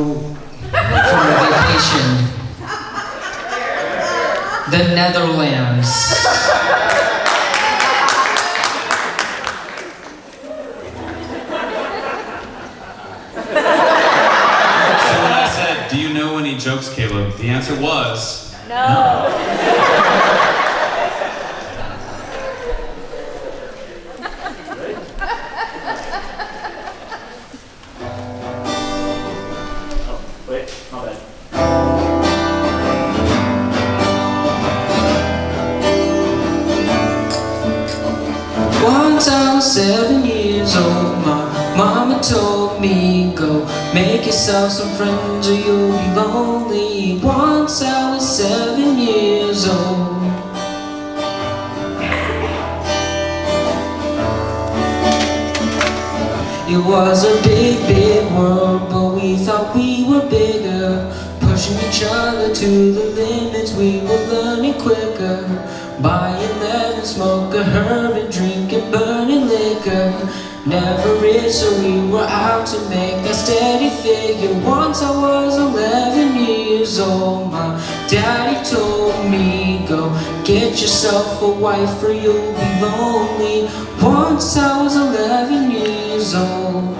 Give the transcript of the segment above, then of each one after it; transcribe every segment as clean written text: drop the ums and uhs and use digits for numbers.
for a vacation. The Netherlands. So when I said, do you know any jokes, Caleb? The answer was... No. Wait, my bad. Once I was 7 years old, my mama told me, go make yourself some friends or you'll be lonely. Once I was 7 years old. It was a big, big world, but we thought we were bigger, pushing each other to the limits. We were learning quicker, buying lead, smoking herb and drinking burning liquor. Never rich, so we were out to make a steady figure. Once I was 11 years old, my daddy told me, go get yourself a wife or you'll be lonely. Once I was 11 years old.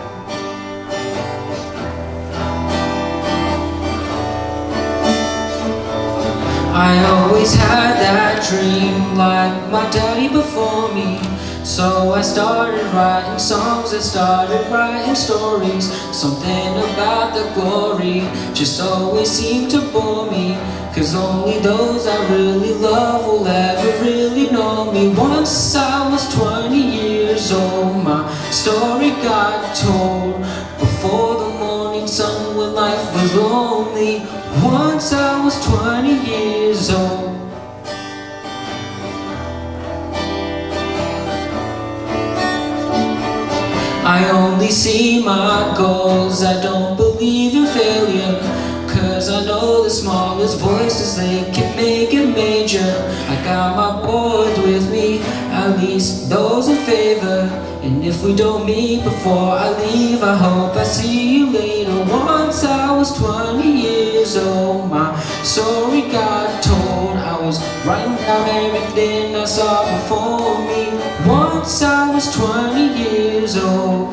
I always had that dream like my daddy before me. So I started writing songs, I started writing stories. Something about the glory just always seemed to bore me, 'cause only those I really love will ever really know me. Once I was 20 years old, my story got told before the morning sun when life was lonely. Once I was 20 years old. I only see my goals, I don't believe in failure, 'cause I know the smallest voices, they can make it major. I got my boys with me, at least those in favor. And if we don't meet before I leave, I hope I see you later. Once I was 20 years old, my story got told. I was writing down everything I saw before me. Once I was 20 years old.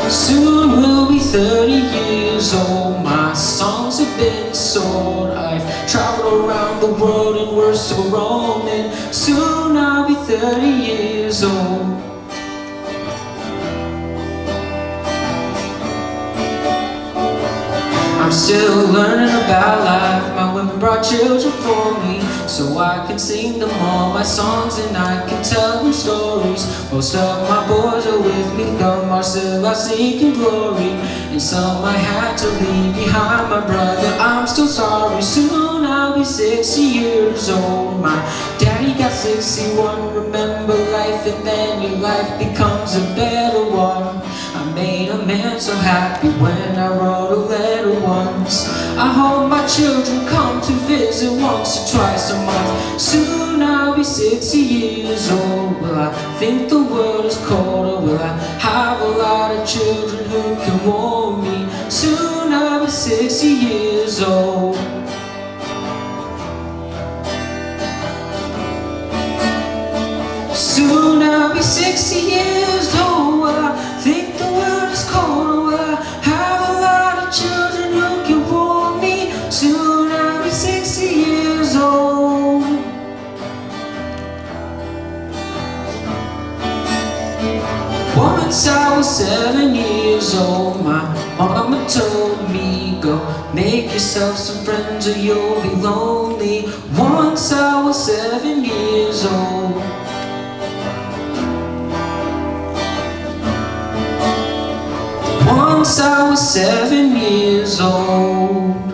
Soon we'll be 30 years old. My songs have been sold. I've traveled around the world and we're still roaming. Soon I'll be 30 years old. I'm still learning about life. My women brought children for me, so I can sing them all my songs and I can tell them stories. Most of my boys are with me, some are still out seeking glory, and some I had to leave behind. My brother, I'm still sorry. Soon I'll be 60 years old. My daddy got 61. Remember life and then your life becomes a better one. I made a man so happy when I wrote a letter once. I hope my children come to visit once or twice a month. Soon I'll be 60 years old. Will I think the world is cold, or will I have a lot of children who can warm me? Soon I'll be 60 years old. Soon I'll be 60 years old. Will I think the world is cold, or will I have a lot of children who can warm me? Soon I'll be 60 years old. Once I was 7 years old, my mama told me, go make yourself some friends or you'll be lonely. Once I was 7 years old. Once I was 7 years old.